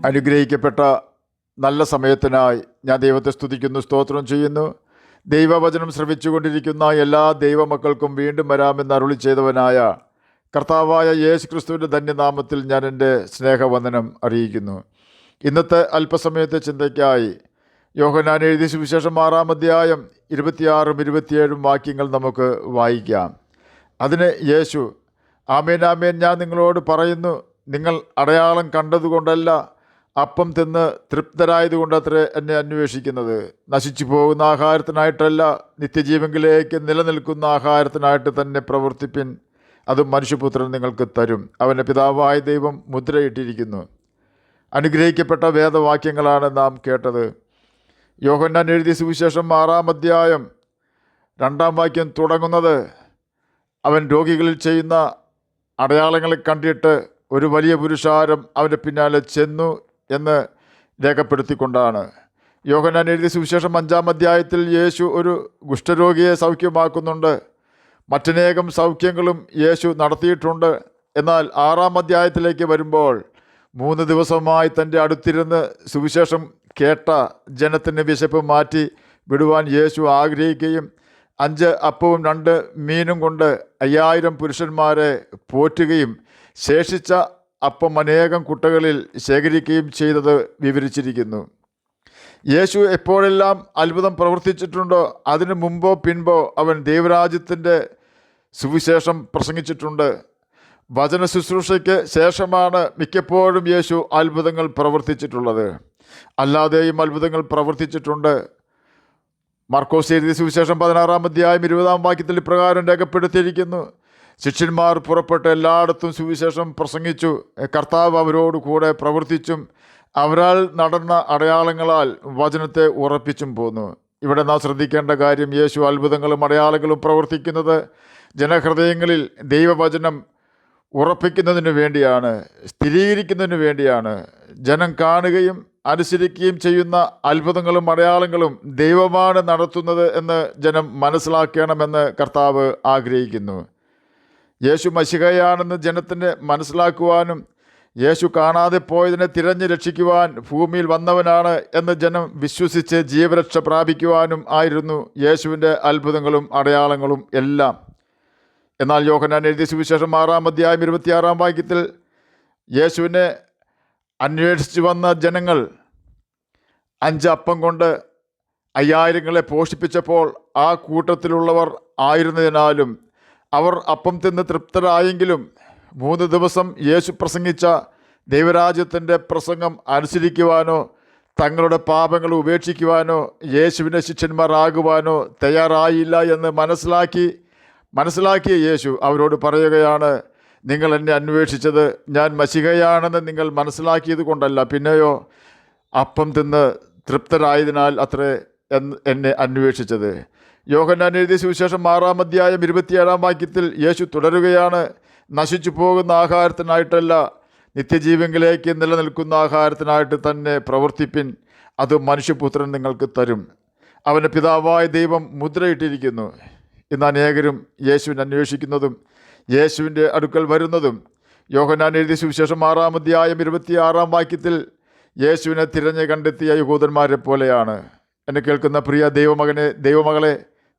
അനുഗ്രഹിക്കപ്പെട്ട നല്ല സമയത്തിനായി ഞാൻ ദൈവത്തെ സ്തുതിക്കുന്നു, സ്തോത്രം ചെയ്യുന്നു. ദൈവവചനം ശ്രവിച്ചുകൊണ്ടിരിക്കുന്ന എല്ലാ ദൈവമക്കൾക്കും വീണ്ടും വരാമെന്ന് അരുളി ചെയ്തവനായ കർത്താവായ യേശു ക്രിസ്തുവിൻ്റെ ധന്യനാമത്തിൽ ഞാൻ എൻ്റെ സ്നേഹവന്ദനം അറിയിക്കുന്നു. ഇന്നത്തെ അല്പസമയത്തെ ചിന്തയ്ക്കായി യോഹന്നാൻ എഴുതിയ സുവിശേഷം 6-ാം അധ്യായം 26-27 വാക്യങ്ങൾ നമുക്ക് വായിക്കാം. അതിന് യേശു, ആമേൻ ആമേൻ, ഞാൻ നിങ്ങളോട് പറയുന്നു, നിങ്ങൾ അടയാളം കണ്ടതുകൊണ്ടല്ല, അപ്പം തിന്ന് തൃപ്തരായതുകൊണ്ടത്രേ എന്നെ അന്വേഷിക്കുന്നത്. നശിച്ചു പോകുന്ന ആഹാരത്തിനായിട്ടല്ല, നിത്യജീവങ്കിലേക്ക് നിലനിൽക്കുന്ന ആഹാരത്തിനായിട്ട് തന്നെ പ്രവർത്തിപ്പിൻ. അത് മനുഷ്യപുത്രൻ നിങ്ങൾക്ക് തരും. അവൻ്റെ പിതാവായ ദൈവം മുദ്രയിട്ടിരിക്കുന്നു. അനുഗ്രഹിക്കപ്പെട്ട വേദവാക്യങ്ങളാണ് നാം കേട്ടത്. യോഹന്നാൻ എഴുതിയ സുവിശേഷം 6-ാം അധ്യായം 2-ാം വാക്യം തുടങ്ങുന്നത് അവൻ രോഗികളിൽ ചെയ്യുന്ന അടയാളങ്ങളെ കണ്ടിട്ട് ഒരു വലിയ പുരുഷാരം അവൻ്റെ പിന്നാലെ ചെന്നു എന്ന് രേഖപ്പെടുത്തിക്കൊണ്ടാണ്. യോഹന്നാൻ എഴുതിയ സുവിശേഷം 5-ാം അധ്യായത്തിൽ യേശു ഒരു കുഷ്ഠരോഗിയെ സൗഖ്യമാക്കുന്നുണ്ട്. മറ്റനേകം സൗഖ്യങ്ങളും യേശു നടത്തിയിട്ടുണ്ട്. എന്നാൽ 6-ാം അധ്യായത്തിലേക്ക് വരുമ്പോൾ 3 ദിവസമായി തൻ്റെ അടുത്തിരുന്ന് സുവിശേഷം കേട്ട ജനത്തിൻ്റെ വിശപ്പ് മാറ്റി വിടുവാൻ യേശു ആഗ്രഹിക്കുകയും 5 അപ്പവും 2 മീനും കൊണ്ട് 5000 പുരുഷന്മാരെ പോറ്റുകയും ശേഷിച്ച അപ്പം അനേകം കുട്ടകളിൽ ശേഖരിക്കുകയും ചെയ്തത് വിവരിച്ചിരിക്കുന്നു. യേശു എപ്പോഴെല്ലാം അത്ഭുതം പ്രവർത്തിച്ചിട്ടുണ്ടോ അതിനു മുമ്പോ പിൻപോ അവൻ ദൈവരാജ്യത്തിൻ്റെ സുവിശേഷം പ്രസംഗിച്ചിട്ടുണ്ട്. വചന ശുശ്രൂഷയ്ക്ക് ശേഷമാണ് മിക്കപ്പോഴും യേശു അത്ഭുതങ്ങൾ പ്രവർത്തിച്ചിട്ടുള്ളത്. അല്ലാതെയും അത്ഭുതങ്ങൾ പ്രവർത്തിച്ചിട്ടുണ്ട്. മർക്കോസ് എഴുതിയ സുവിശേഷം 16-ാം അധ്യായം 20-ാം വാക്യത്തിൽ ഇപ്രകാരം രേഖപ്പെടുത്തിയിരിക്കുന്നു: ശിഷ്യന്മാർ പുറപ്പെട്ട് എല്ലായിടത്തും സുവിശേഷം പ്രസംഗിച്ചു, കർത്താവ് അവരോട് കൂടെ പ്രവർത്തിച്ചും അവരാൽ നടന്ന അടയാളങ്ങളാൽ വചനത്തെ ഉറപ്പിച്ചും പോന്നു. ഇവിടെ നാം ശ്രദ്ധിക്കേണ്ട കാര്യം, യേശു അത്ഭുതങ്ങളും അടയാളങ്ങളും പ്രവർത്തിക്കുന്നത് ജനഹൃദയങ്ങളിൽ ദൈവവചനം ഉറപ്പിക്കുന്നതിന് വേണ്ടിയാണ്, സ്ഥിരീകരിക്കുന്നതിന് വേണ്ടിയാണ്. ജനം കാണുകയും അനുസരിക്കുകയും ചെയ്യുന്ന അത്ഭുതങ്ങളും അടയാളങ്ങളും ദൈവമാണ് നടത്തുന്നത് എന്ന് ജനം മനസ്സിലാക്കണമെന്ന് കർത്താവ് ആഗ്രഹിക്കുന്നു. യേശു മശിഹയാണെന്ന് ജനത്തിന് മനസ്സിലാക്കുവാനും യേശു കാണാതെ പോയതിനെ തിരഞ്ഞ് രക്ഷിക്കുവാൻ ഭൂമിയിൽ വന്നവനാണ് എന്ന് ജനം വിശ്വസിച്ച് ജീവരക്ഷ പ്രാപിക്കുവാനും ആയിരുന്നു യേശുവിൻ്റെ അത്ഭുതങ്ങളും അടയാളങ്ങളും എല്ലാം. എന്നാൽ യോഹന്നാൻ എഴുതിയ സുവിശേഷം 6-ാം അധ്യായം 26-ാം വാക്യത്തിൽ യേശുവിനെ അന്വേഷിച്ച് വന്ന ജനങ്ങൾ 5 അപ്പം കൊണ്ട് 5000 പോഷിപ്പിച്ചപ്പോൾ ആ കൂട്ടത്തിലുള്ളവർ ആയിരുന്നതിനാലും അവർ അപ്പം തിന്ന് തൃപ്തരായെങ്കിലും 3 ദിവസം യേശു പ്രസംഗിച്ച ദൈവരാജ്യത്തിൻ്റെ പ്രസംഗം അനുസരിക്കുവാനോ തങ്ങളുടെ പാപങ്ങൾ ഉപേക്ഷിക്കുവാനോ യേശുവിൻ്റെ ശിഷ്യന്മാർ ആകുവാനോ തയ്യാറായില്ല എന്ന് മനസ്സിലാക്കിയ യേശു അവരോട് പറയുകയാണ്, നിങ്ങൾ എന്നെ അന്വേഷിച്ചത് ഞാൻ മശിഹയാണെന്ന് നിങ്ങൾ മനസ്സിലാക്കിയത് കൊണ്ടല്ല, പിന്നെയോ അപ്പം തിന്ന് തൃപ്തരായതിനാൽ അത്രേ എന്നെ അന്വേഷിച്ചത്. യോഹന്നാൻ എഴുതിയ സുവിശേഷം 6-ാം അധ്യായം 27-ാം വാക്യത്തിൽ യേശു തുടരുകയാണ്, നശിച്ചു പോകുന്ന ആഹാരത്തിനായിട്ടല്ല, നിത്യജീവങ്കിലേക്ക് നിലനിൽക്കുന്ന ആഹാരത്തിനായിട്ട് തന്നെ പ്രവർത്തിപ്പിൻ. അത് മനുഷ്യപുത്രൻ നിങ്ങൾക്ക് തരും. അവൻ്റെ പിതാവായ ദൈവം മുദ്രയിട്ടിരിക്കുന്നു. ഇന്ന് അനേകരും യേശുവിനെ അന്വേഷിക്കുന്നതും യേശുവിൻ്റെ അടുക്കൽ വരുന്നതും യോഹന്നാൻ എഴുതിയ സുവിശേഷം 6-ാം അധ്യായം 26-ാം വാക്യത്തിൽ യേശുവിനെ തിരഞ്ഞ് കണ്ടെത്തിയ യഹൂദന്മാരെ പോലെയാണ്. എന്നെ കേൾക്കുന്ന പ്രിയ ദൈവമകളെ,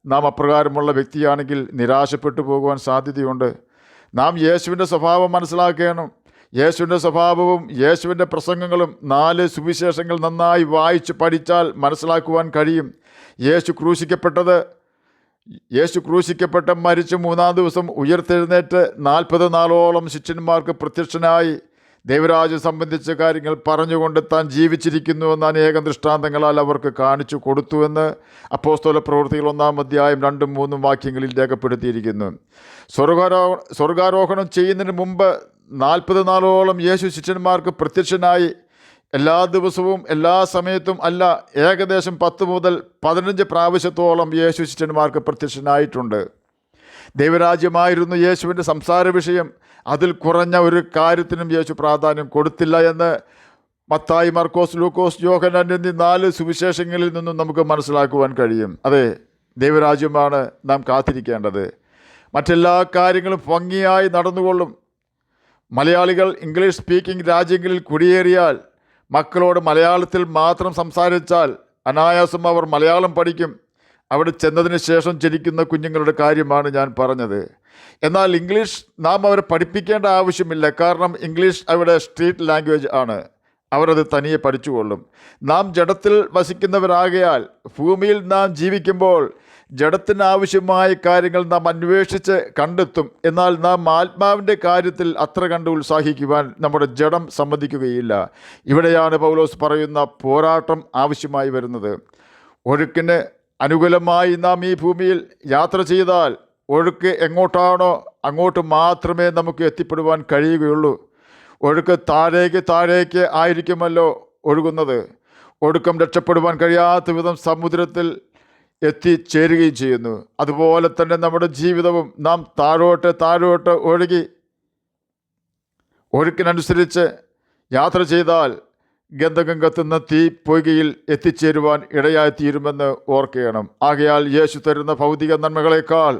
നാം അപ്രകാരമുള്ള വ്യക്തിയാണെങ്കിൽ നിരാശപ്പെട്ടു പോകുവാൻ സാധ്യതയുണ്ട്. നാം യേശുവിൻ്റെ സ്വഭാവം മനസ്സിലാക്കണം. യേശുവിൻ്റെ സ്വഭാവവും യേശുവിൻ്റെ പ്രസംഗങ്ങളും 4 സുവിശേഷങ്ങൾ നന്നായി വായിച്ച് പഠിച്ചാൽ മനസ്സിലാക്കുവാൻ കഴിയും. യേശു ക്രൂശിക്കപ്പെട്ട് മരിച്ച് 3-ാം ദിവസം ഉയർത്തെഴുന്നേറ്റ് 40 നാളോളം ശിഷ്യന്മാർക്ക് പ്രത്യക്ഷനായി ദൈവരാജ്യം സംബന്ധിച്ച കാര്യങ്ങൾ പറഞ്ഞുകൊണ്ട് താൻ ജീവിച്ചിരിക്കുന്നുവെന്ന് അനേകം ദൃഷ്ടാന്തങ്ങളാൽ അവർക്ക് കാണിച്ചു കൊടുത്തുവെന്ന് അപ്പോസ്തല പ്രവൃത്തികൾ 1-ാം അധ്യായം 2-3 വാക്യങ്ങളിൽ രേഖപ്പെടുത്തിയിരിക്കുന്നു. സ്വർഗാരോഹണം ചെയ്യുന്നതിന് മുമ്പ് 40 നാളോളം യേശു ശിഷ്യന്മാർക്ക് പ്രത്യക്ഷനായി. എല്ലാ ദിവസവും എല്ലാ സമയത്തും അല്ല, ഏകദേശം 10 മുതൽ 15 പ്രാവശ്യത്തോളം യേശു ശിഷ്യന്മാർക്ക് പ്രത്യക്ഷനായിട്ടുണ്ട്. ദൈവരാജ്യമായിരുന്നു യേശുവിൻ്റെ സംസാര വിഷയം. അതിൽ കുറഞ്ഞ ഒരു കാര്യത്തിനും യേശു പ്രാധാന്യം കൊടുത്തില്ല എന്ന് മത്തായി, മർക്കോസ്, ലൂക്കോസ്, യോഹന്നാൻ എന്നീ 4 സുവിശേഷങ്ങളിൽ നിന്നും നമുക്ക് മനസ്സിലാക്കുവാൻ കഴിയും. അതെ, ദൈവരാജ്യമാണ് നാം കാത്തിരിക്കേണ്ടത്. മറ്റെല്ലാ കാര്യങ്ങളും ഭംഗിയായി നടന്നുകൊള്ളും. മലയാളികൾ ഇംഗ്ലീഷ് സ്പീക്കിംഗ് രാജ്യങ്ങളിൽ കുടിയേറിയാൽ മക്കളോട് മലയാളത്തിൽ മാത്രം സംസാരിച്ചാൽ അനായാസം അവർ മലയാളം പഠിക്കും. അവിടെ ചെന്നതിന് ശേഷം ജനിക്കുന്ന കുഞ്ഞുങ്ങളുടെ കാര്യമാണ് ഞാൻ പറഞ്ഞത്. എന്നാൽ ഇംഗ്ലീഷ് നാം അവരെ പഠിപ്പിക്കേണ്ട ആവശ്യമില്ല. കാരണം ഇംഗ്ലീഷ് അവിടെ സ്ട്രീറ്റ് ലാംഗ്വേജ് ആണ്. അവരത് തനിയെ പഠിച്ചുകൊള്ളും. നാം ജഡത്തിൽ വസിക്കുന്നവരാകയാൽ ഭൂമിയിൽ നാം ജീവിക്കുമ്പോൾ ജഡത്തിന് ആവശ്യമായ കാര്യങ്ങൾ നാം അന്വേഷിച്ച് കണ്ടെത്തും. എന്നാൽ നാം ആത്മാവിൻ്റെ കാര്യത്തിൽ അത്ര കണ്ട് ഉത്സാഹിക്കുവാൻ നമ്മുടെ ജഡം സമ്മതിക്കുകയില്ല. ഇവിടെയാണ് പൗലോസ് പറയുന്ന പോരാട്ടം ആവശ്യമായി വരുന്നത്. ഒഴുക്കിന് അനുകൂലമായി നാം ഈ ഭൂമിയിൽ യാത്ര ചെയ്താൽ ഒഴുക്ക് എങ്ങോട്ടാണോ അങ്ങോട്ട് മാത്രമേ നമുക്ക് എത്തിപ്പെടുവാൻ കഴിയുകയുള്ളൂ. ഒഴുക്ക് താഴേക്ക് ആയിരിക്കുമല്ലോ ഒഴുകുന്നത്. ഒഴുക്കം രക്ഷപ്പെടുവാൻ കഴിയാത്ത വിധം സമുദ്രത്തിൽ എത്തിച്ചേരുകയും ചെയ്യുന്നു. അതുപോലെ തന്നെ നമ്മുടെ ജീവിതവും നാം താഴോട്ട് ഒഴുകി ഒഴുക്കിനനുസരിച്ച് യാത്ര ചെയ്താൽ ഗന്ധകം കത്തുന്ന തീ പൊയ്കയിൽ എത്തിച്ചേരുവാൻ ഇടയായിത്തീരുമെന്ന് ഓർക്കണം. ആകയാൽ യേശു തരുന്ന ഭൗതിക നന്മകളെക്കാൾ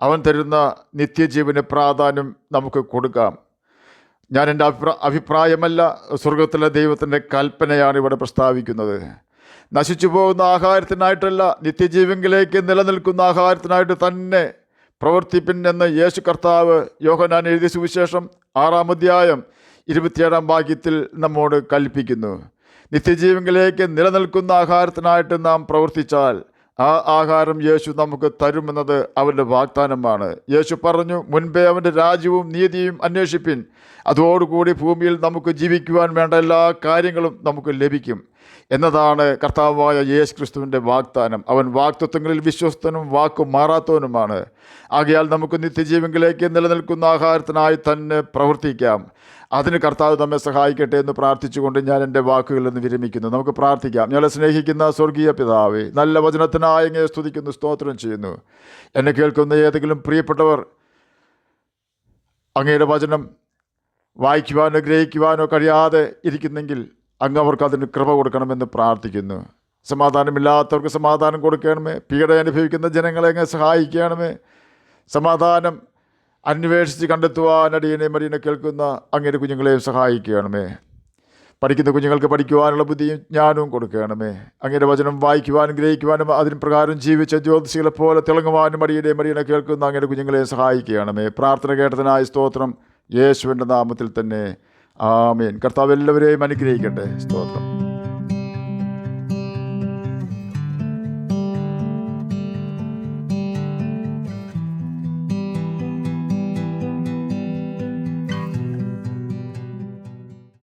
അവൻ തരുന്ന നിത്യജീവന് പ്രാധാന്യം നമുക്ക് കൊടുക്കാം. ഞാൻ എൻ്റെ അഭിപ്രായമല്ല, സ്വർഗത്തിലെ ദൈവത്തിൻ്റെ കൽപ്പനയാണ് ഇവിടെ പ്രസ്താവിക്കുന്നത്. നശിച്ചു പോകുന്ന ആഹാരത്തിനായിട്ടല്ല, നിത്യജീവങ്കിലേക്ക് നിലനിൽക്കുന്ന ആഹാരത്തിനായിട്ട് തന്നെ പ്രവർത്തിപ്പിൻ എന്ന് യേശു കർത്താവ് യോഹന്നാൻ എഴുതിയ സുവിശേഷം 6-ാം അധ്യായം 27-ാം വാക്യത്തിൽ നമ്മോട് കൽപ്പിക്കുന്നു. നിത്യജീവങ്കിലേക്ക് നിലനിൽക്കുന്ന ആഹാരത്തിനായിട്ട് നാം പ്രവർത്തിച്ചാൽ ആ ആഹാരം യേശു നമുക്ക് തരുമെന്നത് അവൻ്റെ വാഗ്ദാനമാണ്. യേശു പറഞ്ഞു, മുൻപേ അവൻ്റെ രാജ്യവും നീതിയും അന്വേഷിപ്പിൻ, അതോടുകൂടി ഭൂമിയിൽ നമുക്ക് ജീവിക്കുവാൻ വേണ്ട എല്ലാ കാര്യങ്ങളും നമുക്ക് ലഭിക്കും എന്നതാണ് കർത്താവായ യേശു ക്രിസ്തുവിൻ്റെ വാഗ്ദാനം. അവൻ വാഗ്ദത്തങ്ങളിൽ വിശ്വസ്തനും വാക്കു മാറാത്തവനുമാണ്. ആകയാൽ നമുക്ക് നിത്യജീവങ്കിലേക്ക് നിലനിൽക്കുന്ന ആഹാരത്തിനായി തന്നെ പ്രവർത്തിക്കാം. അതിന് കർത്താവ് നമ്മെ സഹായിക്കട്ടെ എന്ന് പ്രാർത്ഥിച്ചുകൊണ്ട് ഞാൻ എൻ്റെ വാക്കുകളിൽ നിന്ന് വിരമിക്കുന്നു. നമുക്ക് പ്രാർത്ഥിക്കാം. ഞങ്ങളെ സ്നേഹിക്കുന്ന സ്വർഗീയ പിതാവേ, നല്ല വചനത്തിനായി അങ്ങയെ സ്തുതിക്കുന്നു, സ്തോത്രം ചെയ്യുന്നു. എന്നെ കേൾക്കുന്ന ഏതെങ്കിലും പ്രിയപ്പെട്ടവർ അങ്ങയുടെ വചനം വായിക്കുവാനോ ഗ്രഹിക്കുവാനോ കഴിയാതെ ഇരിക്കുന്നെങ്കിൽ അങ്ങ് അവർക്ക് അതിന് കൃപ കൊടുക്കണമെന്ന് പ്രാർത്ഥിക്കുന്നു. സമാധാനമില്ലാത്തവർക്ക് സമാധാനം കൊടുക്കണമേ. പീഡ അനുഭവിക്കുന്ന ജനങ്ങളെ അങ്ങ് സഹായിക്കണമേ. സമാധാനം അന്വേഷിച്ച് കണ്ടെത്തുവാൻ അടിയനെ മടിയനെ കേൾക്കുന്ന അങ്ങയുടെ കുഞ്ഞുങ്ങളെയും സഹായിക്കണമേ. പഠിക്കുന്ന കുഞ്ഞുങ്ങൾക്ക് പഠിക്കുവാനുള്ള ബുദ്ധിയും ജ്ഞാനവും കൊടുക്കണമേ. അങ്ങയുടെ വചനം വായിക്കുവാനും ഗ്രഹിക്കുവാനും അതിന് പ്രകാരം ജീവിച്ച ജ്യോതിഷികളെ പോലെ തിളങ്ങുവാനും മടിയനെ കേൾക്കുന്ന അങ്ങയുടെ കുഞ്ഞുങ്ങളെയും സഹായിക്കണമേ. പ്രാർത്ഥന കേട്ടതിനായി സ്തോത്രം, യേശുവിൻ്റെ നാമത്തിൽ തന്നെ ആമേൻ. കർത്താവ് എല്ലാവരെയും അനുഗ്രഹിക്കട്ടെ. സ്തോത്രം.